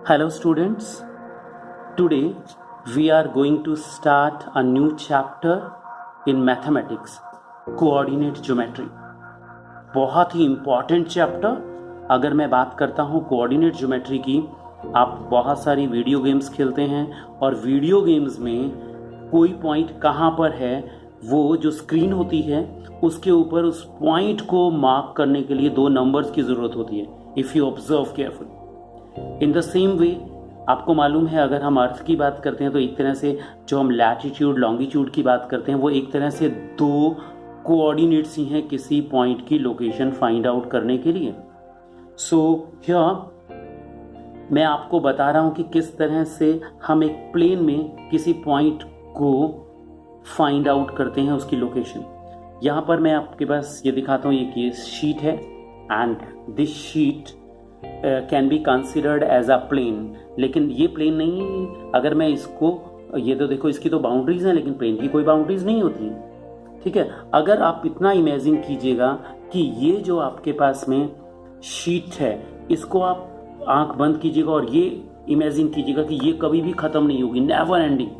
Hello students, today we are going to start a new chapter in mathematics, coordinate geometry. बहुत ही important chapter. अगर मैं बात करता हूँ कोऑर्डिनेट ज्योमेट्री की, आप बहुत सारी वीडियो गेम्स खेलते हैं और वीडियो गेम्स में कोई पॉइंट कहाँ पर है वो जो स्क्रीन होती है उसके ऊपर उस पॉइंट को मार्क करने के लिए दो नंबर्स की ज़रूरत होती है, if you observe carefully. In the same way आपको मालूम है, अगर हम अर्थ की बात करते हैं तो एक तरह से जो हम लैटिट्यूड लॉन्गिट्यूड की बात करते हैं वो एक तरह से दो कोऑर्डिनेट्स ही हैं किसी पॉइंट की लोकेशन फाइंड आउट करने के लिए। सो हियर मैं आपको बता रहा हूँ कि किस तरह से हम एक प्लेन में किसी पॉइंट को फाइंड आउट करते हैं उसकी लोकेशन। यहाँ पर मैं आपके पास ये दिखाता हूँ, ये शीट है and this sheet can be considered as a plane, लेकिन ये प्लेन नहीं। अगर मैं इसको, ये तो देखो इसकी तो बाउंड्रीज हैं लेकिन प्लेन की कोई बाउंड्रीज नहीं होती, ठीक है। अगर आप इतना इमेजिन कीजिएगा कि ये जो आपके पास में शीट है इसको आप आंख बंद कीजिएगा और ये इमेजिन कीजिएगा कि ये कभी भी खत्म नहीं होगी, नेवर एंडिंग।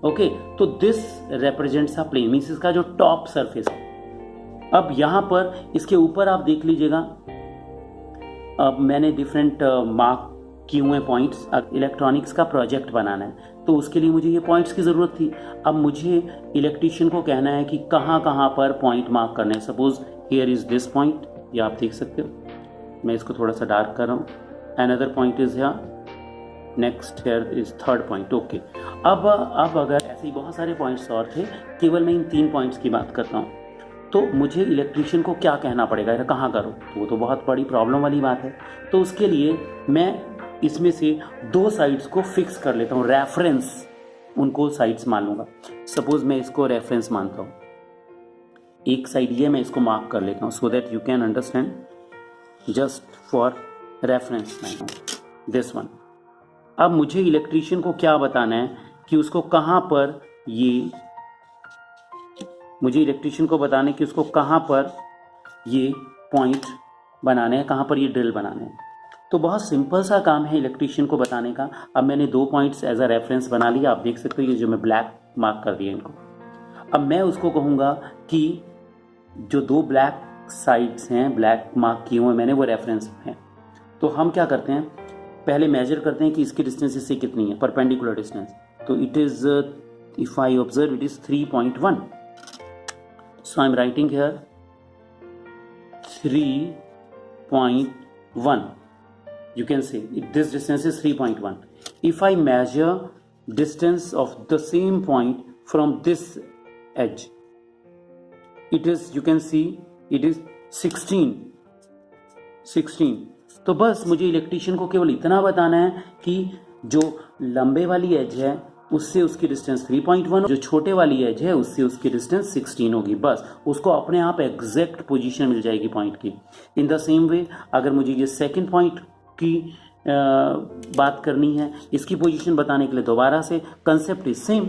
ओके, तो this represents a plane, means इसका जो टॉप सरफेस है। अब यहां पर इसके ऊपर आप देख लीजिएगा, अब मैंने डिफरेंट मार्क किए हुए पॉइंट्स। इलेक्ट्रॉनिक्स का प्रोजेक्ट बनाना है तो उसके लिए मुझे ये पॉइंट्स की ज़रूरत थी। अब मुझे इलेक्ट्रीशियन को कहना है कि कहाँ कहाँ पर पॉइंट मार्क करने हैं। Suppose here is this point, ये आप देख सकते हो, मैं इसको थोड़ा सा डार्क कर रहा हूँ। Another point is here, next here is third point. Okay, अब अगर ऐसे ही बहुत सारे पॉइंट्स और थे, केवल मैं इन 3 पॉइंट्स की बात करता हूँ, तो मुझे इलेक्ट्रीशियन को क्या कहना पड़ेगा, कहाँ करो, तो वो तो बहुत बड़ी प्रॉब्लम वाली बात है। तो उसके लिए मैं इसमें से 2 साइड्स को फिक्स कर लेता हूँ, रेफरेंस उनको साइड्स मान लूँगा। सपोज मैं इसको रेफरेंस मानता हूँ, एक साइड ये मैं इसको मार्क कर लेता हूँ so that you can understand, just for reference this one. अब मुझे इलेक्ट्रीशियन को क्या बताना है कि उसको कहाँ पर मुझे इलेक्ट्रीशियन को बताने कि उसको कहाँ पर ये पॉइंट बनाने हैं, कहाँ पर ये ड्रिल बनाने हैं। तो बहुत सिंपल सा काम है इलेक्ट्रीशियन को बताने का। अब मैंने 2 पॉइंट्स एज अ रेफरेंस बना लिया, आप देख सकते हो ये जो मैं ब्लैक मार्क कर दिया इनको। अब मैं उसको कहूँगा कि जो 2 ब्लैक साइड्स हैं, ब्लैक मार्क किए हुए मैंने, वो रेफरेंस हैं। तो हम क्या करते हैं, पहले मेजर करते हैं कि इसकी डिस्टेंस इससे कितनी है, परपेंडिकुलर डिस्टेंस। तो it is, if I observe, it is 3.1। So I'm writing here 3.1. You can say this distance is 3.1. If I measure distance of the same point from this edge, it is, you can see, it is 16. तो बस मुझे electrician को केवल इतना बताना है कि जो लंबे वाली एज है उससे उसकी डिस्टेंस 3.1, जो छोटे वाली एज है उससे उसकी डिस्टेंस 16 होगी। बस उसको अपने आप एग्जैक्ट पोजीशन मिल जाएगी पॉइंट की। इन द सेम वे अगर मुझे ये सेकंड पॉइंट की बात करनी है, इसकी पोजीशन बताने के लिए दोबारा से कंसेप्ट इज सेम।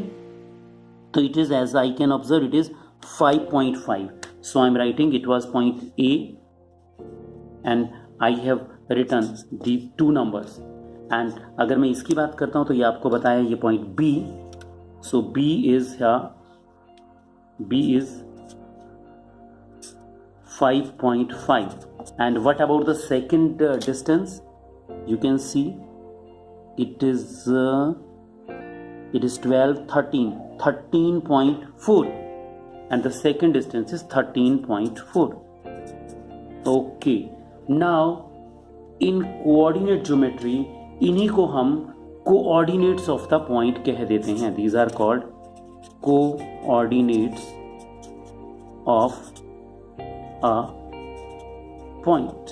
तो it is, as I can observe, it is 5.5। So I am writing it was point A and I have written the 2 numbers. And अगर मैं इसकी बात करता हूं तो ये आपको बताया ये point B. So B is 5.5। And what about the second distance, you can see it is 13.4 and the second distance is 13.4। Okay, now in coordinate geometry इन्हीं को हम कोऑर्डिनेट्स ऑफ द पॉइंट कह देते हैं। These are called coordinates of a point.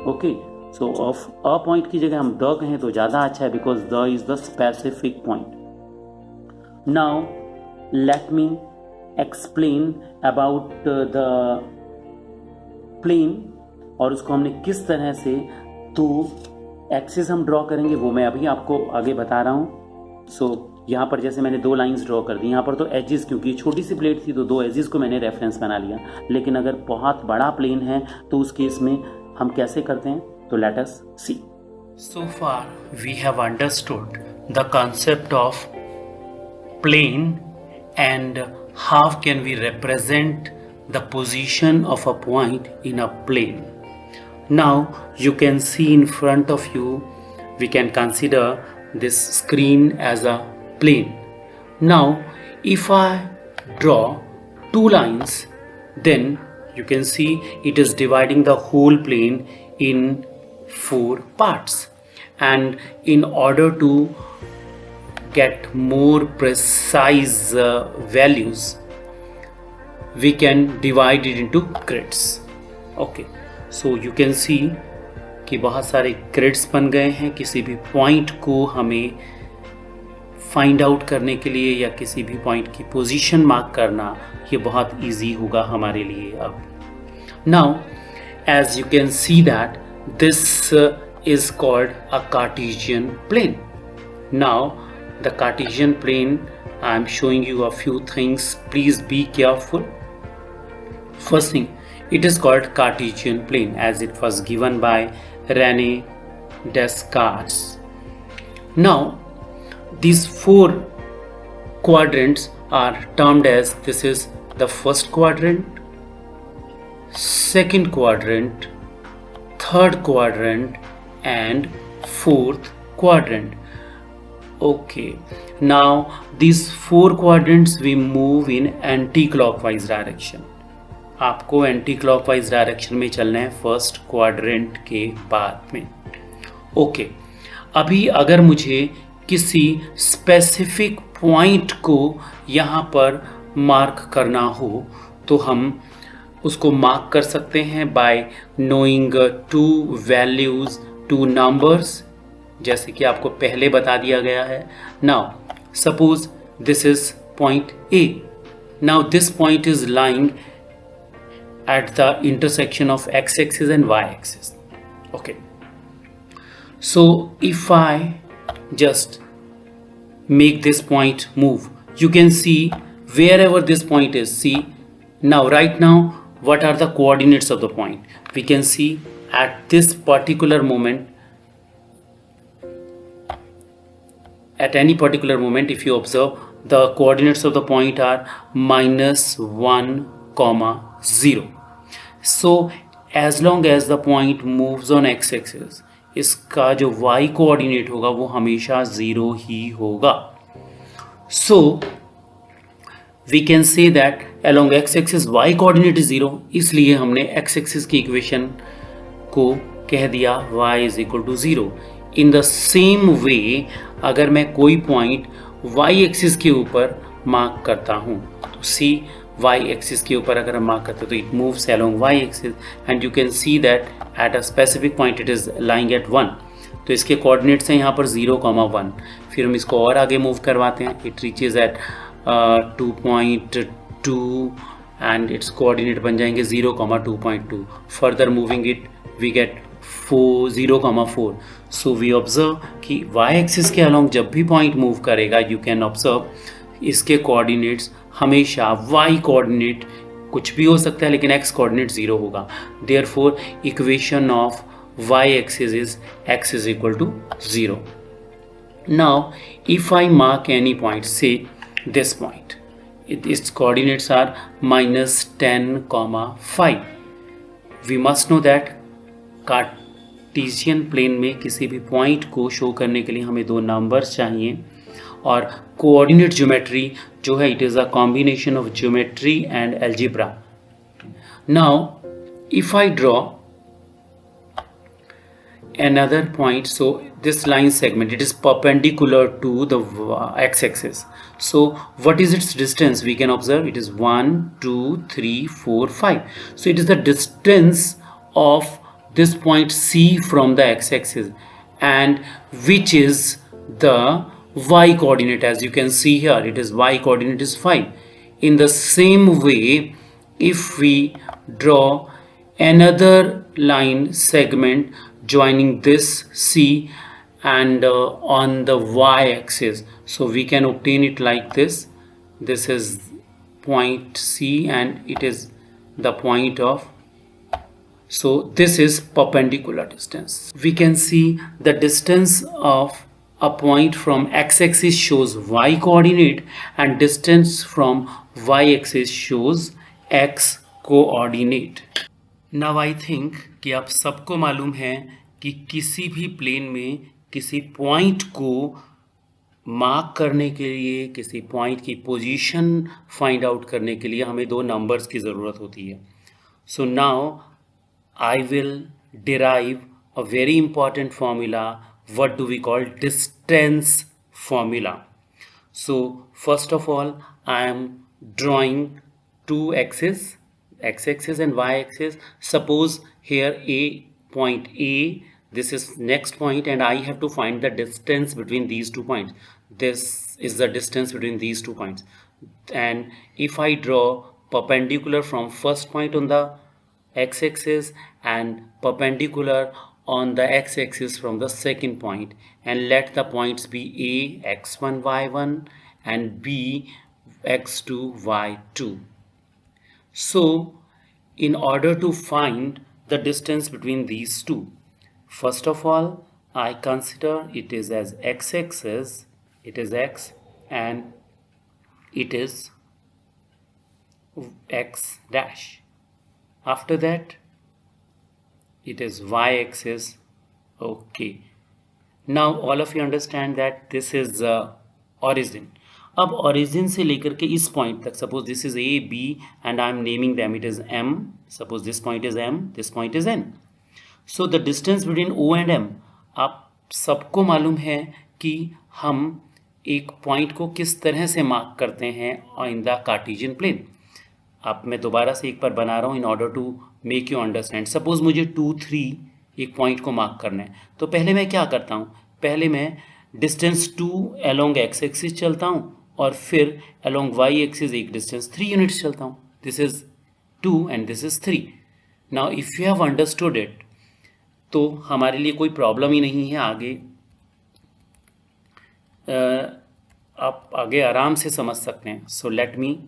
Okay, so of a point की जगह हम the कहें तो ज्यादा अच्छा है, because the is the specific point. Now let me explain about the plane, और उसको हमने किस तरह से 2 एक्सिस हम ड्रॉ करेंगे वो मैं अभी आपको आगे बता रहा हूँ। सो यहाँ पर जैसे मैंने 2 लाइंस ड्रॉ कर दी, यहाँ पर तो एजेस, क्योंकि छोटी सी प्लेट थी तो 2 एजेस को मैंने रेफरेंस बना लिया। लेकिन अगर बहुत बड़ा प्लेन है तो उस केस में हम कैसे करते हैं, तो let us see. So far, we have understood the concept of plane and how can we represent the position of a point in a plane. Now you can see in front of you, we can consider this screen as a plane. Now if I draw two lines, then you can see it is dividing the whole plane in four parts, and in order to get more precise values, we can divide it into grids. Okay, so you can see कि बहुत सारे grids बन गए हैं. किसी भी point को हमें फाइंड आउट करने के लिए या किसी भी पॉइंट की पोजीशन मार्क करना, ये बहुत इजी होगा हमारे लिए. अब now as you can see that this is called a Cartesian plane. Now the Cartesian plane, I am showing you a few things, please be careful. First thing, it is called Cartesian plane as it was given by Rene Descartes. Now these four quadrants are termed as, this is the first quadrant, second quadrant, third quadrant and fourth quadrant. Okay, now these four quadrants we move in anti-clockwise direction. आपको anti clockwise direction में चलना है first quadrant के बाद में. Okay, अभी अगर मुझे किसी स्पेसिफिक पॉइंट को यहाँ पर मार्क करना हो तो हम उसको मार्क कर सकते हैं bye knowing to values, two numbers, जैसे कि आपको पहले बता दिया गया है. Now suppose this is point A. Now this point is lying at the intersection of x-axis and y-axis. Okay, so if I just make this point move, you can see wherever this point is. See now, right now, what are the coordinates of the point? We can see at this particular moment, at any particular moment, if you observe, the coordinates of the point are -1, 0. So as long as the point moves on x-axis, इसका जो y coordinate होगा वो हमेशा 0 ही होगा. So we can say that along x-axis y coordinate is 0, इसलिए हमने x-axis की equation को कह दिया y is equal to 0. In the same way, अगर मैं कोई पॉइंट y-axis के ऊपर मार्क करता हूँ तो see y axis के ऊपर अगर हम मार्क करते हैं तो it moves along y axis and you can see that at a specific point it is lying at 1. तो इसके कोऑर्डिनेट्स हैं यहाँ पर 0,1. फिर हम इसको और आगे मूव करवाते हैं, it reaches at 2.2 and its coordinate बन जाएंगे 0,2.2. Further moving it we get 0,4. So we observe कि y axis के along जब भी पॉइंट मूव करेगा you can observe इसके कोऑर्डिनेट्स हमेशा y कोऑर्डिनेट कुछ भी हो सकता है लेकिन x कोऑर्डिनेट 0 होगा. Therefore equation of y axis is x is equal to 0. Now if I mark any point, say this point, its coordinates are -10,5. We must know that Cartesian plane में किसी भी पॉइंट को show करने के लिए हमें दो नंबर्स चाहिए और कोऑर्डिनेट ज्योमेट्री जो है it is a combination of geometry and algebra. Now if I draw another point, so this line segment, it is perpendicular to the x-axis. So what is its distance? We can observe it is 1, 2, 3, 4, 5. So it is the distance of this point C from the x-axis, and which is the y coordinate. As you can see here, it is y coordinate is 5. In the same way, if we draw another line segment joining this C and on the y-axis, so we can obtain it like this. This is point C and it is the point of So this is perpendicular distance. We can see the distance of a point from x-axis shows y coordinate and distance from y-axis shows x coordinate. Now I think कि आप सबको मालूम है कि किसी भी plane में किसी पॉइंट को मार्क करने के लिए, किसी पॉइंट की पोजीशन फाइंड आउट करने के लिए हमें दो नंबर्स की ज़रूरत होती है. So now I will derive a very important formula. What do we call distance formula? So first of all, I am drawing two axes, x-axis and y-axis. Suppose here point A, this is next point, and I have to find the distance between these 2 points. This is the distance between these 2 points. And if I draw perpendicular from first point on the x-axis and perpendicular on the x-axis from the second point, and let the points be A x1 y1 and B x2 y2. So in order to find the distance between these two, first of all I consider it is as x-axis, it is x and it is x dash. After that it is y-axis. Okay, now all of you understand that this is origin. अब origin से लेकर के इस point तक, suppose this is A, B and I am naming them, it is M. Suppose this point is M, this point is N. So the distance between O and M, आप सबको मालूम है कि हम एक point को किस तरह से मार्क करते हैं in the Cartesian plane. अब मैं दोबारा से एक बार बना रहा हूँ in order to make you understand. Suppose मुझे 2, 3 एक पॉइंट को मार्क करना है, तो पहले मैं क्या करता हूँ, पहले मैं डिस्टेंस 2 अलोंग एक्स एक्सिस चलता हूँ और फिर अलोंग वाई एक्सिस एक डिस्टेंस 3 यूनिट्स चलता हूँ. This is 2 and this is 3. Now if you have understood it तो हमारे लिए कोई प्रॉब्लम ही नहीं है. आगे आप आगे आराम से समझ सकते हैं. So let me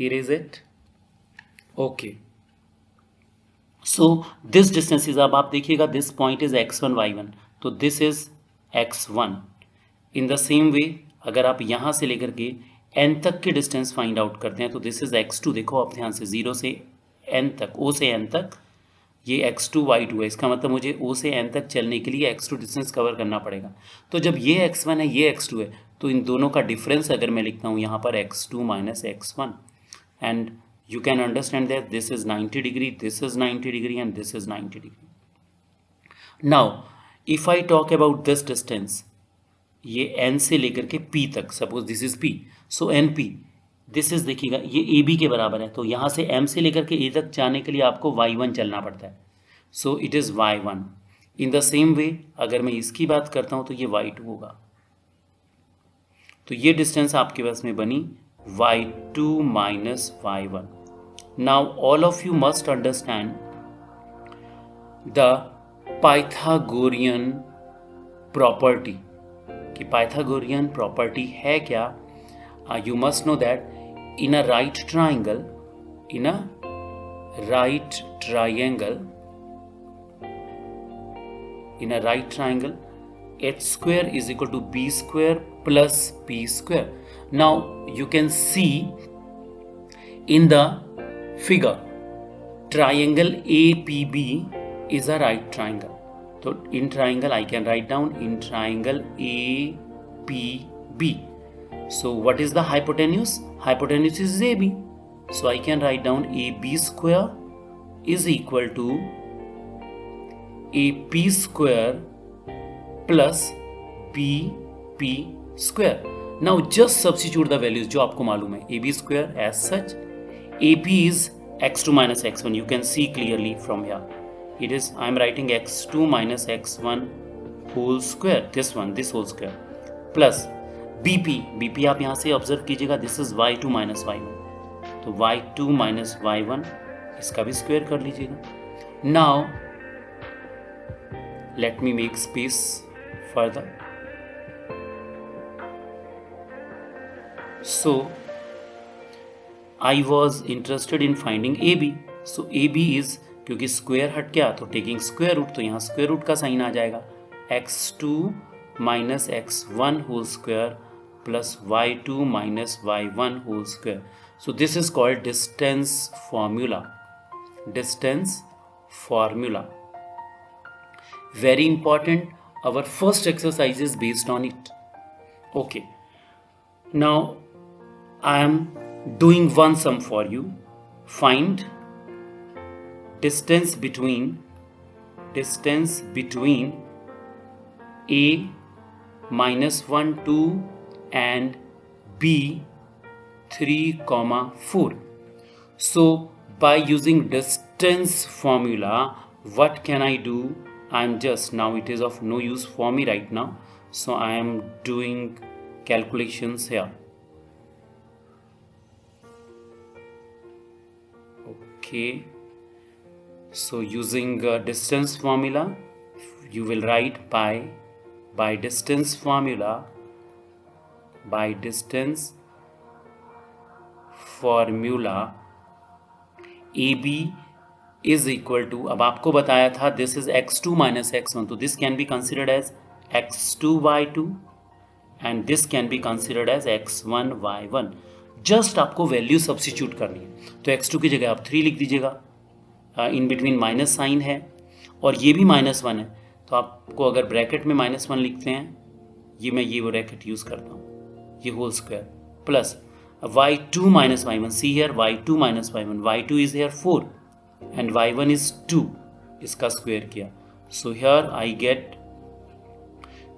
erase it. Okay, so this distance is, अब आप देखिएगा this point is x1 y1, तो this is x1. in the same way अगर आप यहाँ से लेकर के n तक के डिस्टेंस फाइंड आउट करते हैं तो this is x2. देखो आप ध्यान से 0 से n तक, o से n तक ये x2 y2 है. इसका मतलब मुझे o से n तक चलने के लिए x2 डिस्टेंस कवर करना पड़ेगा. तो जब ये x1 है ये x2 है तो इन दोनों का डिफरेंस अगर मैं लिखता हूँ यहाँ पर x2 minus x1, and you can understand that this is 90 degree, this is 90 degree and this is 90 degree. Now if I talk about this distance, ये n से लेकर के p तक, suppose this is p, so np, this is देखिएगा ये ab के बराबर है, तो यहाँ से m से लेकर के a तक जाने के लिए आपको y1 चलना पड़ता है. so it is y1. in the same way अगर मैं इसकी बात करता हूँ तो ये y2 होगा. तो ये डिस्टेंस आपके पास में बनी y2 minus y1. Now all of you must understand the Pythagorean property. कि Pythagorean property है क्या? You must know that in a right triangle, h square is equal to b square plus p square. Now you can see in the figure triangle APB is a right triangle. So in triangle I can write down in triangle APB. So what is the hypotenuse? Hypotenuse is AB. So I can write down AB square is equal to AP square plus BP square. Now just substitute the values जो आपको मालूम है. AB square as such, AP is x2 minus x1. You can see clearly from here. It is, I am writing x2 minus x1 whole square. This one, this whole square. Plus BP आप यहाँ से observe कीजिएगा. This is y2 minus y1. तो y2 minus y1 इसका भी square कर लीजिएगा. Now let me make space further. So I was interested in finding AB. So A B is, क्योंकि स्क्वायर हट गया तो टेकिंग स्क्वायर रूट, तो यहाँ स्क्वायर रूट का साइन आ जाएगा, x2 minus x1 whole square plus y2 minus y1 whole square. So this is called distance formula. Distance formula. Very important. Our first exercise is based on it. Okay. Now I am doing one sum for you. Find distance between A minus 1, 2 and B 3, 4. So by using distance formula, what can I do? I'm just, now it is of no use for me right now, so I am doing calculations here. Okay, so using distance formula, you will write by distance formula, AB is equal to, अब आपको बताया था this is x2 minus x1, तो this can be considered as x2 y2 and this can be considered as x1 y1. Just आपको value substitute करनी है, तो x2 की जगह आप 3 लिख दीजिएगा, इन बिटवीन माइनस साइन है और ये भी -1 है, तो आपको अगर ब्रैकेट में -1 लिखते हैं, ये मैं ये ब्रैकेट यूज करता हूँ, ये whole square plus y2 minus y1, see here y2 minus y1, y2 is here 4 and y1 is 2, इसका स्क्वायर किया, so here I get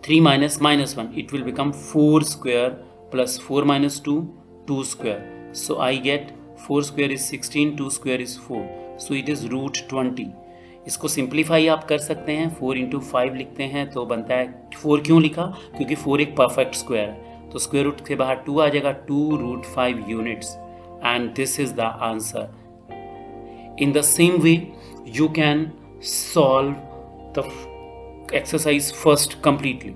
3 minus -1, it will become 4 square plus 4 minus 2, 2 square, so I get 4 square is 16, 2 square is 4, so it is root 20. इसको simplify आप कर सकते हैं, 4 into 5 लिखते हैं तो बनता है, 4 क्यों लिखा, क्योंकि 4 एक परफेक्ट स्क्वायर है, तो स्क्वायर रूट के बाहर 2 आ जाएगा, 2 root 5 units, and this is the answer. In the same way you can solve the exercise first completely.